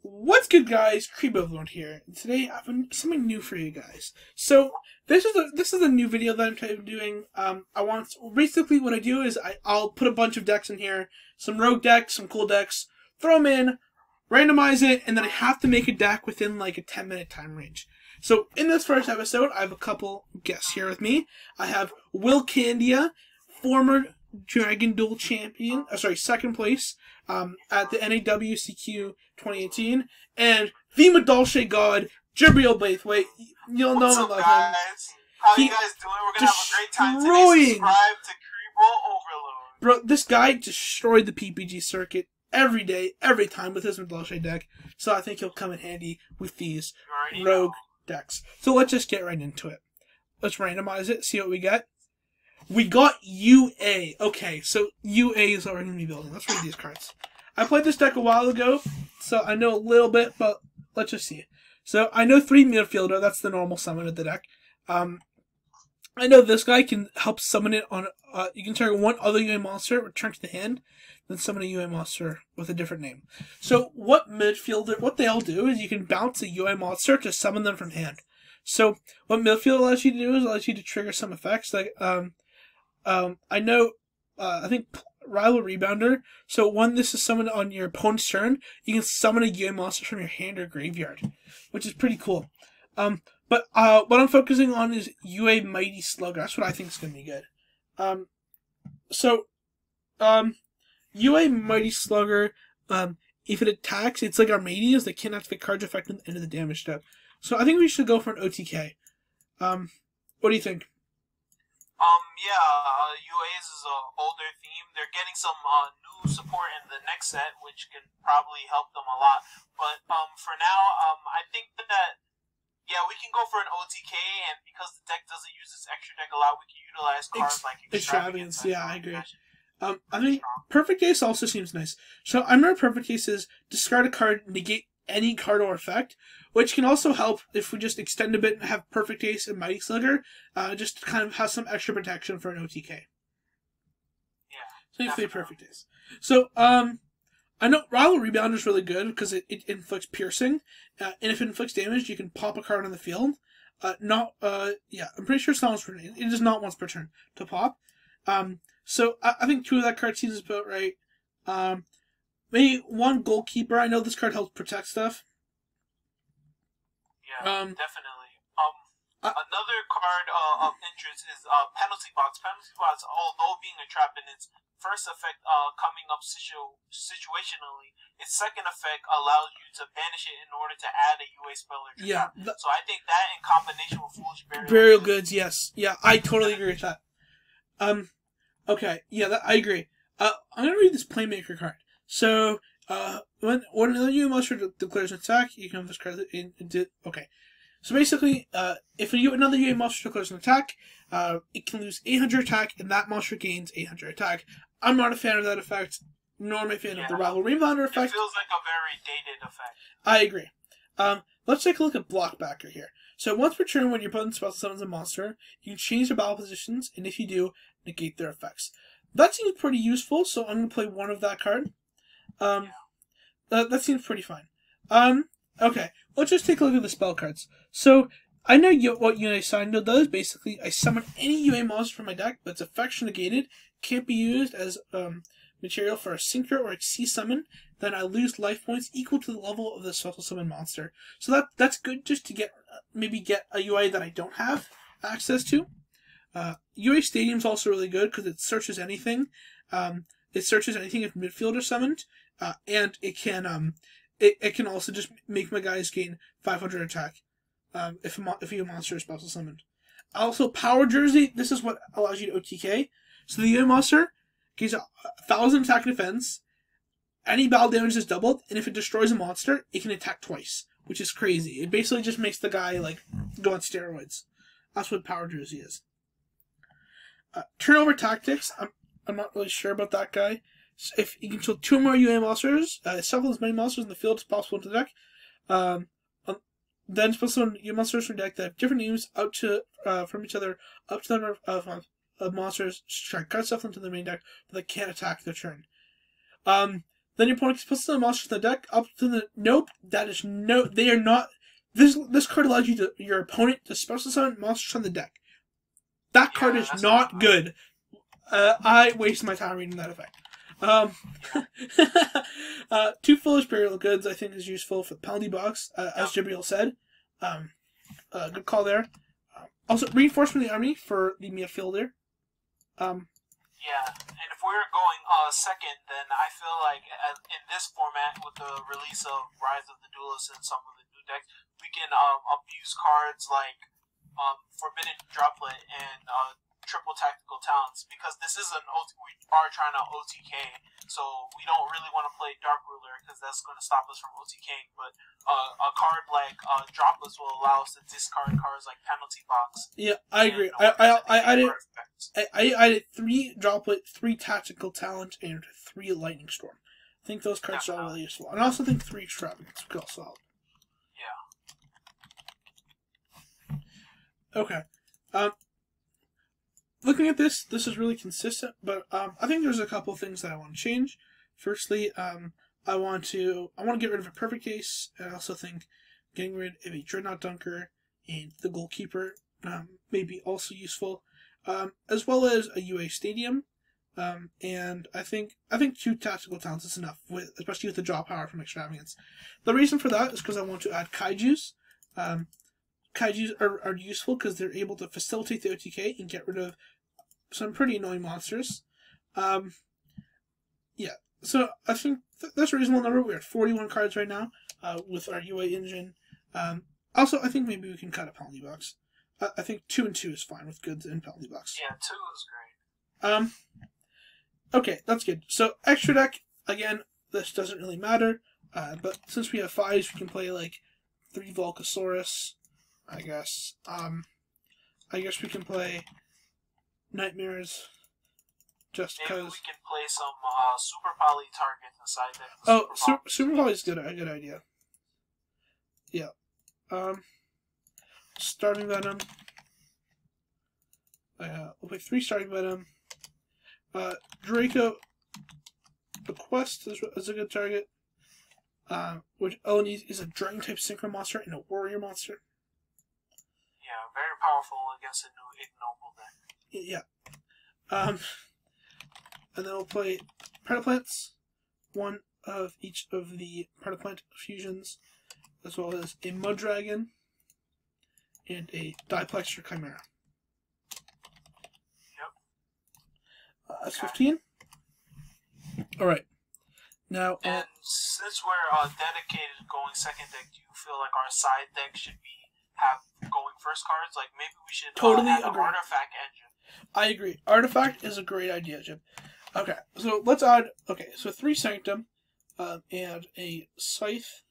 What's good, guys? Creepoverlord here. And today I have something new for you guys. So this is a new video that I'm doing. Basically what I do is I'll put a bunch of decks in here, some rogue decks, some cool decks, throw them in, randomize it, and then I have to make a deck within like a 10-minute time range. So in this first episode, I have a couple guests here with me. I have Will Candia, former Dragon Duel champion, second place at the NAWCQ 2018, and the Madolche God, Jabril Blaithwaite. You'll know him, guys? How you guys doing? We're gonna have a great time today. Subscribe to Creepo Overload. Bro, this guy destroyed the PPG circuit every day, every time with his Madolche deck, so I think he'll come in handy with these rogue decks. So let's just get right into it. Let's randomize it, see what we get. We got UA. Okay, so UA is already going to be building. Let's read these cards. I played this deck a while ago, so I know a little bit, but let's just see. So I know 3 midfielder. That's the normal summon of the deck. I know this guy can help summon it on. You can target one other UA monster, return to the hand, then summon a UA monster with a different name. So what they all do is you can bounce a UA monster to summon them from hand. So what midfield allows you to do is allows you to trigger some effects like I know, I think Rival Rebounder. So when this is summoned on your opponent's turn, you can summon a UA monster from your hand or graveyard, which is pretty cool. But what I'm focusing on is UA Mighty Slugger. That's what I think is going to be good. UA Mighty Slugger, if it attacks, it's like Armadians that can't activate cards affecting the end of the damage step. So I think we should go for an OTK. What do you think? UA's is an older theme. They're getting some new support in the next set, which can probably help them a lot. But for now, I think that we can go for an OTK, and because the deck doesn't use this extra deck a lot, we can utilize cards like Extravagance. Yeah, I agree. I think Perfect Ace also seems nice. So I remember Perfect Ace is discard a card, negate any card or effect, which can also help if we just extend a bit and have Perfect Ace and Mighty Slugger, just to kind of have some extra protection for an OTK. Yeah, so Perfect Ace. So, I know Rival Rebounder is really good because it inflicts piercing, and if it inflicts damage, you can pop a card on the field. I'm pretty sure it's not once per turn. It is not once per turn to pop. So I think 2 of that card seems about right. Maybe 1 Goalkeeper. I know this card helps protect stuff. Yeah, definitely. Another card of interest is Penalty Box. Penalty Box, although being a trap in its first effect coming up situationally, its second effect allows you to banish it in order to add a UA spell or trap. So I think that in combination with Foolish Burial Goods, yes. Yeah, I totally agree with that. Okay, yeah, I agree. I'm going to read this Playmaker card. So, when another UA monster declares an attack, you can have this card okay. So basically, if another UA monster declares an attack, it can lose 800 attack, and that monster gains 800 attack. I'm not a fan of that effect, nor am I a fan of the Rival Rebounder effect. It feels like a very dated effect. I agree. Let's take a look at Blockbacker here. So once per turn, when your opponent spell summons a monster, you can change their battle positions, and if you do, negate their effects. That seems pretty useful, so I'm going to play 1 of that card. That seems pretty fine. Okay, let's just take a look at the spell cards. So, I know what UA Signdo does. Basically, I summon any UA monster from my deck that's effects negated, can't be used as material for a Synchro or a C summon, then I lose life points equal to the level of the special summon monster. So that's good just to get a UA that I don't have access to. UA Stadium's also really good because it searches anything. It searches anything if midfielder summoned, and it can also just make my guys gain 500 attack if a monster is special summoned. Also, Power Jersey. This is what allows you to OTK. So the UA monster gains 1,000 attack and defense. Any battle damage is doubled, and if it destroys a monster, it can attack twice, which is crazy. It basically just makes the guy like go on steroids. That's what Power Jersey is. Turnover Tactics. I'm not really sure about that guy. So if you control 2 more UA monsters, shuffle as many monsters in the field as possible into the deck. Then special UA monsters from deck that have different names from each other up to the number of monsters. Try to cut stuff into the main deck, but they can't attack their turn. Then your opponent puts the monsters in the deck up to the nope. That is no. They are not. This card allows your opponent to special summon monsters on the deck. That card is not good. I wasted my time reading that effect. 2 foolish burial goods I think is useful for the penalty box, as Jibril said. Good call there. Also, reinforcement of the army for the midfielder. Yeah, and if we're going second, then I feel like in this format, with the release of Rise of the Duelists and some of the new decks, we can abuse cards like Forbidden Droplet and Triple Tactical Talents, because this is we are trying to OTK, so we don't really want to play Dark Ruler because that's going to stop us from OTKing. But a card like Droplets will allow us to discard cards like Penalty Box. Yeah, I agree. I added 3 Droplet, 3 Tactical Talent, and 3 Lightning Storm. I think those cards are all really useful. And I also think 3 Extravagance could also help. Yeah. Okay. Looking at this is really consistent, but I think there's a couple of things that I want to change. Firstly, I want to get rid of a Perfect Case, and I also think getting rid of a Dreadnought Dunker and the Goalkeeper may be also useful, as well as a UA Stadium, and I think 2 Tactical Talents is enough, especially with the draw power from Extravagance. The reason for that is because I want to add Kaijus. Kaijus are useful because they're able to facilitate the OTK and get rid of some pretty annoying monsters. Yeah, so I think that's a reasonable number. We're at 41 cards right now with our UA engine. Also, I think maybe we can cut a penalty box. I think 2 and 2 is fine with goods and penalty box. Yeah, 2 is great. Okay, that's good. So extra deck, again, this doesn't really matter. But since we have 5s, we can play like 3 Volcasaurus. I guess we can play Nightmares just because. Maybe we can play some Super Poly targets inside that. Oh, Super Poly is a good idea. Yeah. Starting Venom. We'll play 3 Starting Venom. Draco Bequest is a good target. Which Oni is a Dragon type Synchro monster and a Warrior monster. Yeah, very powerful against a new ignoble deck. Yeah. And then we'll play Predaplants, 1 of each of the Predaplant fusions, as well as a Mud Dragon and a Diplexer Chimera. Yep. That's 15. Alright. Now, and since we're dedicated to going second deck, do you feel like our side deck should have going first cards? Like maybe we should totally add agree. An Artifact engine. I agree. Artifact is a great idea, Jim. Okay, so let's add. Okay, so 3 Sanctum, and a Scythe.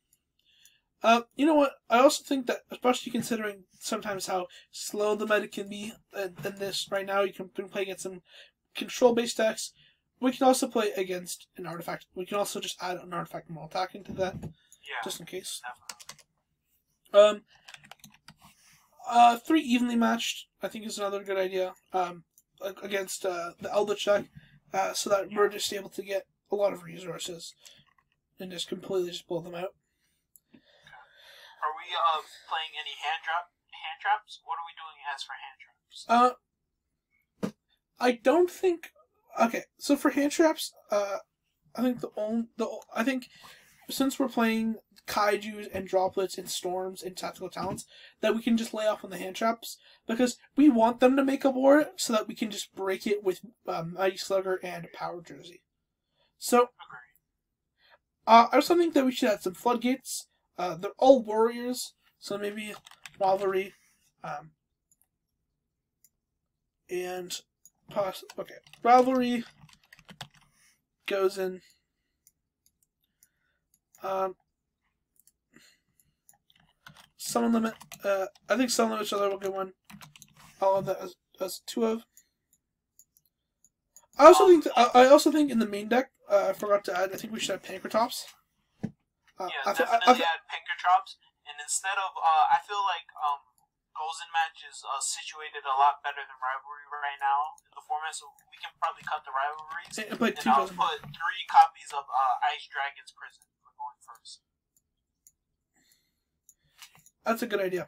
You know what? I also think that, especially considering sometimes how slow the meta can be in this right now, you can play against some control-based decks. We can also play against an Artifact. We can also just add an Artifact more attack into that, just in case. Definitely. 3 evenly matched, I think, is another good idea. Against the Eldritch deck, so that we're just able to get a lot of resources and just completely just blow them out. Are we playing any hand traps? What are we doing as for hand traps? I don't think. Okay, so for hand traps, I think since we're playing Kaijus and Droplets and Storms and Tactical Talents, that we can just lay off on the hand traps, because we want them to make a board so that we can just break it with Mighty Slugger and Power Jersey. So, I also think that we should add some Floodgates. They're all warriors, so maybe Rivalry, and okay, Rivalry goes in. Summon Limit. I think Summon Limit is another good one. I'll add that as 2 of. I also think in the main deck, I forgot to add. I think we should have Pankratops. Definitely add Pankratops, and instead of I feel like Gozen match is situated a lot better than Rivalry right now in the format, so we can probably cut the rivalries. And I'll put 3 copies of Ice Dragon's Prison for going first. That's a good idea.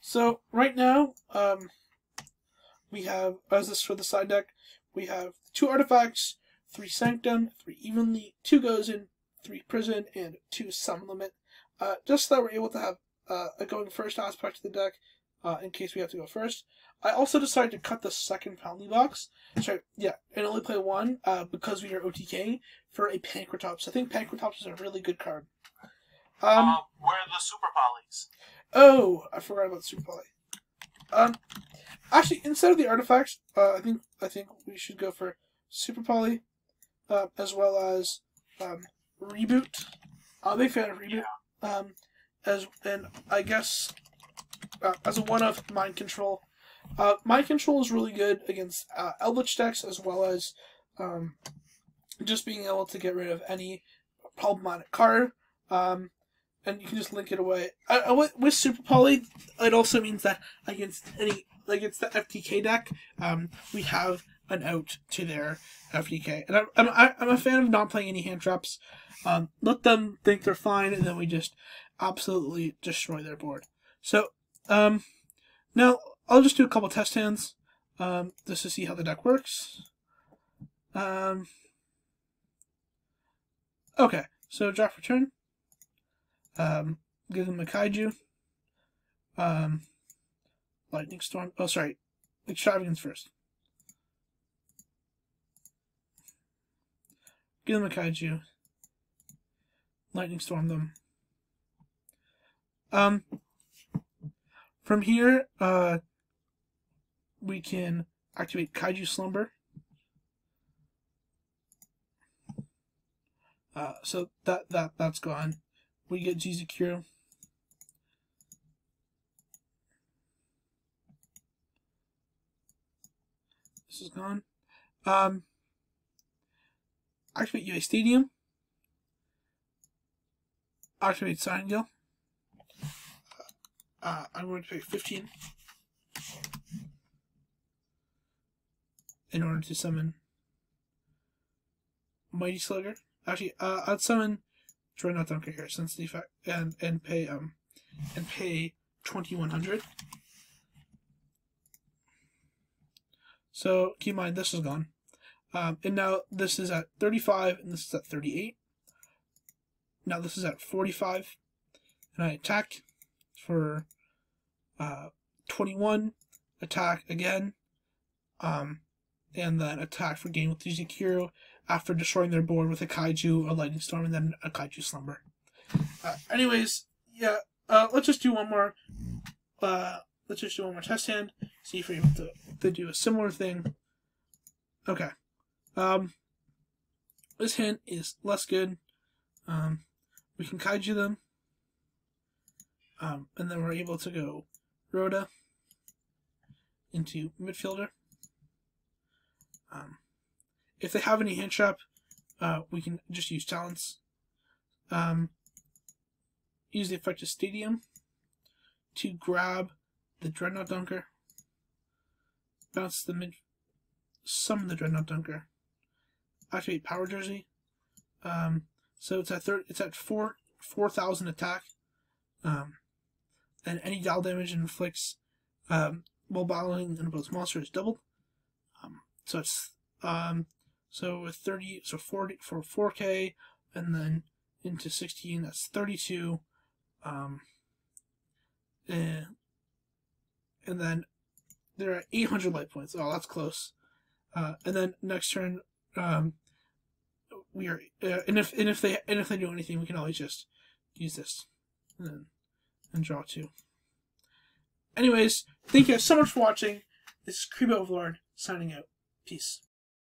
So right now, we have, as this for the side deck, we have 2 artifacts, 3 Sanctum, 3 Evenly, 2 Gozen, 3 Prison, and 2 Summon Limit. Just so that we're able to have a going first aspect of the deck, in case we have to go first. I also decided to cut the second penalty box. Sorry, yeah, and only play 1, because we are OTKing, for a Pankratops. I think Pankratops is a really good card. Where are the Super Polys? Oh, I forgot about Super Poly. Actually, instead of the artifacts, I think we should go for Super Poly, as well as Reboot. I'm a big fan of Reboot. Yeah. And I guess as a one-of Mind Control. Mind Control is really good against Eldritch decks, as well as just being able to get rid of any problematic card. And you can just link it away. With Super Poly, it also means that against the FTK deck, we have an out to their FTK. And I'm a fan of not playing any hand traps. Let them think they're fine, and then we just absolutely destroy their board. So, now I'll just do a couple test hands, just to see how the deck works. Okay, so draft return. Give them a Kaiju. Lightning Storm. Oh, sorry. Extravagance first. Give them a Kaiju. Lightning Storm them. From here, we can activate Kaiju Slumber. So that's gone. We get Yugioh. This is gone. Activate UA Stadium. Activate Sign-Gill. I'm going to pay 15 in order to summon Mighty Slugger. Actually, I'd summon Dreadnought Dunker here since the effect and pay 2100. So keep in mind this is gone. And now this is at 35 and this is at 38. Now this is at 45. And I attack for 21, attack again, and then attack for gain with Yugioh after destroying their board with a Kaiju, a Lightning Storm, and then a Kaiju Slumber. Anyways, yeah, let's just do one more. Let's just do one more test hand. See if we're able to do a similar thing. Okay. This hand is less good. We can Kaiju them. And then we're able to go Rhoda into midfielder. If they have any hand trap, we can just use talents. Use the effect of Stadium to grab the Dreadnought Dunker. Bounce the mid. Summon the Dreadnought Dunker. Activate Power Jersey. So it's at 4,000 attack. And any dial damage it inflicts while battling an opposed monster is doubled. So it's so with 30, so 40 for 4K, and then into 16, that's 32. And then they're at 800 life points. Oh, that's close. And then next turn, we are and if they do anything, we can always just use this and draw 2. Anyways, thank you guys so much for watching. This is Creep Overlord signing out. Peace.